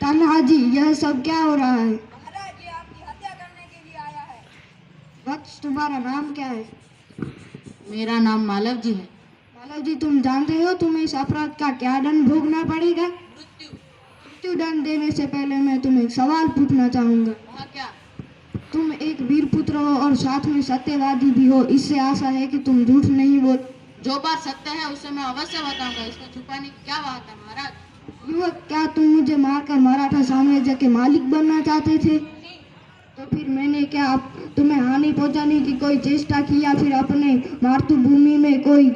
तान्हा जी, यह सब क्या हो रहा है? महाराज, ये आपकी हत्या करने के लिए आया है। वत्स, तुम्हारा नाम क्या है? मेरा नाम मालव जी है। मालव जी, तुम जानते हो तुम्हें इस अपराध का क्या दंड भोगना पड़ेगा? मृत्यु। दंड देने से पहले मैं तुम्हें एक सवाल पूछना चाहूंगा। वहाँ क्या? तुम एक वीर पुत्र हो और साथ में सत्यवादी भी हो, इससे आशा है कि तुम झूठ नहीं बोल। जो बात सत्य है उसे मैं अवश्य बताऊंगा, इसको छुपाने की क्या बात है महाराज? युवक, क्या तुम मुझे मारकर मराठा साम्राज्य के मालिक बनना चाहते थे? तो फिर मैंने क्या तुम्हें हानि पहुंचाने की कोई चेष्टा की या फिर अपने मातृभूमि में कोई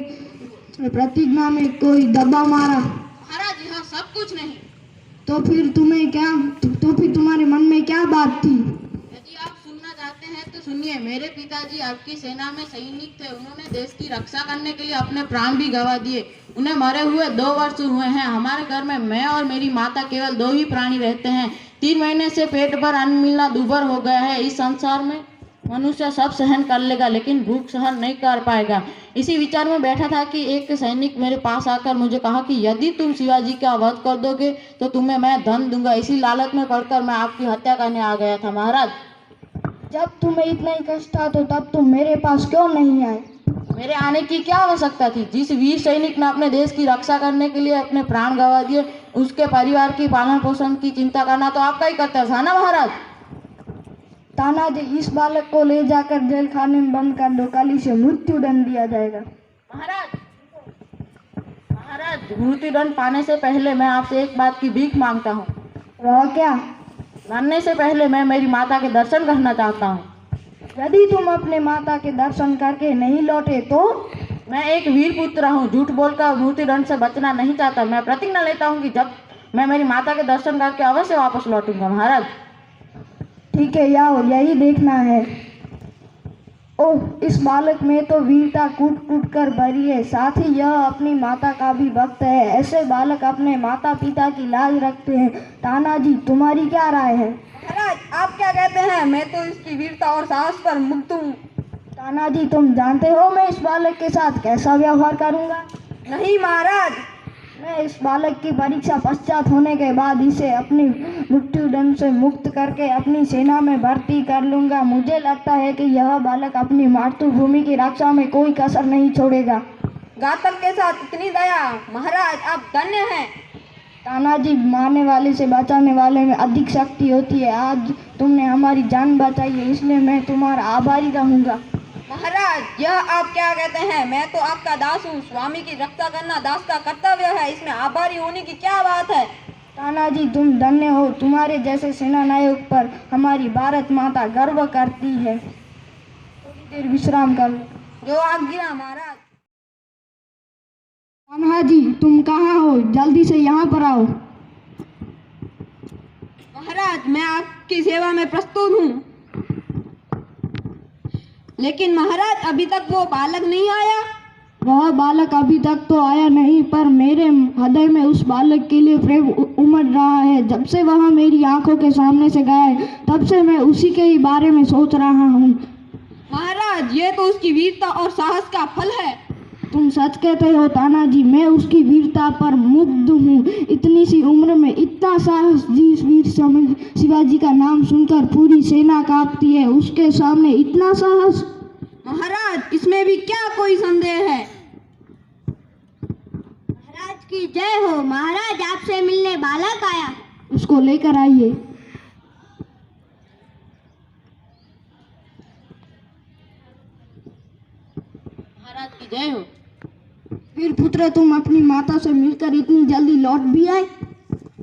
प्रतिज्ञा में कोई दबाव मारा? महाराज, यह सब कुछ नहीं। तो फिर तुम्हारे मन में क्या बात थी? यदि आप सुनना चाहते हैं तो सुनिए। मेरे पिताजी आपकी सेना में सैनिक थे। उन्होंने देश की रक्षा करने के लिए अपने प्राण भी गंवा दिए। उन्हें मरे हुए 2 वर्ष हुए हैं। हमारे घर में मैं और मेरी माता केवल 2 ही प्राणी रहते हैं। 3 महीने से पेट पर अन्न मिलना दूभर हो गया है। इस संसार में मनुष्य सब सहन कर लेगा, लेकिन भूख सहन नहीं कर पाएगा। इसी विचार में बैठा था कि एक सैनिक मेरे पास आकर मुझे कहा कि यदि तुम शिवाजी का वध कर दोगे तो तुम्हें मैं धन दूंगा। इसी लालच में पड़कर मैं आपकी हत्या करने आ गया था महाराज। जब तुम्हें इतना ही कष्ट था तो तब तुम मेरे पास क्यों नहीं आए? मेरे आने की क्या आवश्यकता थी? जिस वीर सैनिक ने अपने देश की रक्षा करने के लिए अपने प्राण गंवा दिए, उसके परिवार की पालन पोषण की चिंता करना तो आपका ही कर्तव्य था ना महाराज? तानाजी, इस बालक को ले जाकर जेल खाने में बंद कर दो, कल इसे मृत्यु दंड दिया जाएगा। महाराज, मृत्यु दंड पाने से पहले मैं आपसे एक बात की भीख मांगता हूँ। वह क्या? मरने से पहले मैं मेरी माता के दर्शन करना चाहता हूँ। यदि तुम अपने माता के दर्शन करके नहीं लौटे तो? मैं एक वीर पुत्र हूँ, झूठ बोलकर मृत्यु दंड से बचना नहीं चाहता। मैं प्रतिज्ञा लेता हूँ कि जब मैं मेरी माता के दर्शन करके अवश्य वापस लौटूंगा महाराज। ठीक है, आओ, यही देखना है। ओह, इस बालक में तो वीरता कूट कूट कर भरी है, साथ ही यह अपनी माता का भी भक्त है। ऐसे बालक अपने माता पिता की लाज रखते हैं। तानाजी, तुम्हारी क्या राय है? महाराज, आप क्या कहते हैं? मैं तो इसकी वीरता और साहस पर मुग्ध हूँ। तानाजी, तुम जानते हो मैं इस बालक के साथ कैसा व्यवहार करूंगा? नहीं महाराज। मैं इस बालक की परीक्षा पश्चात होने के बाद इसे अपनी मृत्यु दंड से मुक्त करके अपनी सेना में भर्ती कर लूंगा। मुझे लगता है कि यह बालक अपनी मातृभूमि की रक्षा में कोई कसर नहीं छोड़ेगा। घातक के साथ इतनी दया! महाराज, आप धन्य हैं। तानाजी, मारने वाले से बचाने वाले में अधिक शक्ति होती है। आज तुमने हमारी जान बचाई है, इसलिए मैं तुम्हारा आभारी रहूंगा। महाराज, यह आप क्या कहते हैं? मैं तो आपका दास हूँ। स्वामी की रक्षा करना दास का कर्तव्य है, इसमें आभारी होने की क्या बात है? तानाजी, तुम धन्य हो। तुम्हारे जैसे सेना नायक पर हमारी भारत माता गर्व करती है। थोड़ी देर विश्राम कर लो। जो आज्ञा महाराज। तानाजी, तुम कहाँ हो? जल्दी से यहाँ पर आओ। महाराज, मैं आपकी सेवा में प्रस्तुत हूँ। लेकिन महाराज, अभी तक वो बालक नहीं आया। वह बालक अभी तक तो आया नहीं, पर मेरे हृदय में उस बालक के लिए प्रेम उमड़ रहा है। जब से वह मेरी आंखों के सामने से गया है, तब से मैं उसी के ही बारे में सोच रहा हूँ। महाराज, ये तो उसकी वीरता और साहस का फल है। तुम सच कहते हो तानाजी, मैं उसकी वीरता पर मुग्ध हूँ। इतनी सी उम्र में इतना साहस! जिस वीर शिवाजी का नाम सुनकर पूरी सेना कांपती है, उसके सामने इतना साहस! महाराज, इसमें भी क्या कोई संदेह है? महाराज की जय हो। महाराज, आपसे मिलने बालक आया, उसको लेकर आइए। महाराज की जय हो। वीर पुत्र, तुम अपनी माता से मिलकर इतनी जल्दी लौट भी आए?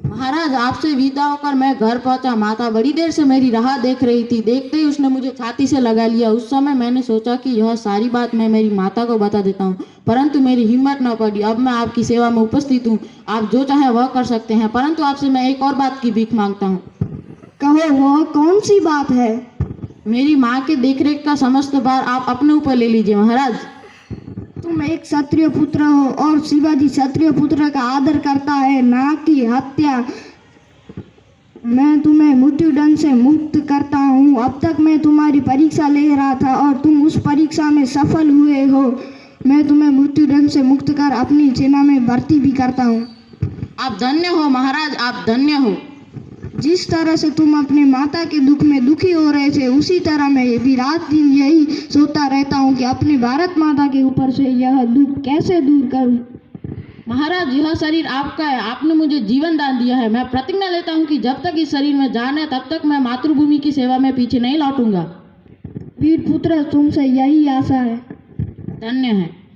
महाराज, आपसे विदा होकर मैं घर पहुंचा। माता बड़ी देर से मेरी राह देख रही थी। देखते ही उसने मुझे छाती से लगा लिया। उस समय मैंने सोचा कि यह सारी बात मैं मेरी माता को बता देता हूँ, परंतु मेरी हिम्मत न पड़ी। अब मैं आपकी सेवा में उपस्थित हूँ, आप जो चाहे वह कर सकते हैं, परंतु आपसे मैं एक और बात की भीख मांगता हूँ। कहो, वह कौन सी बात है? मेरी माँ के देखरेख का समस्त भार आप अपने ऊपर ले लीजिए महाराज। तुम एक क्षत्रिय पुत्र हो और शिवाजी क्षत्रिय पुत्र का आदर करता है, ना कि हत्या। मैं तुम्हें मृत्यु दंड से मुक्त करता हूँ। अब तक मैं तुम्हारी परीक्षा ले रहा था और तुम उस परीक्षा में सफल हुए हो। मैं तुम्हें मृत्यु दंड से मुक्त कर अपनी सेना में भर्ती भी करता हूँ। आप धन्य हो महाराज, आप धन्य हो। जिस तरह से तुम अपने माता के दुख में दुखी हो रहे थे, उसी तरह मैं भी रात दिन यही सोचता रहता हूँ कि अपनी भारत माता के ऊपर से यह दुख कैसे दूर करूँ। महाराज, यह शरीर आपका है, आपने मुझे जीवन दान दिया है। मैं प्रतिज्ञा लेता हूँ कि जब तक इस शरीर में जान है तब तक मैं मातृभूमि की सेवा में पीछे नहीं लौटूंगा। वीर पुत्र, तुमसे यही आशा है। धन्य है।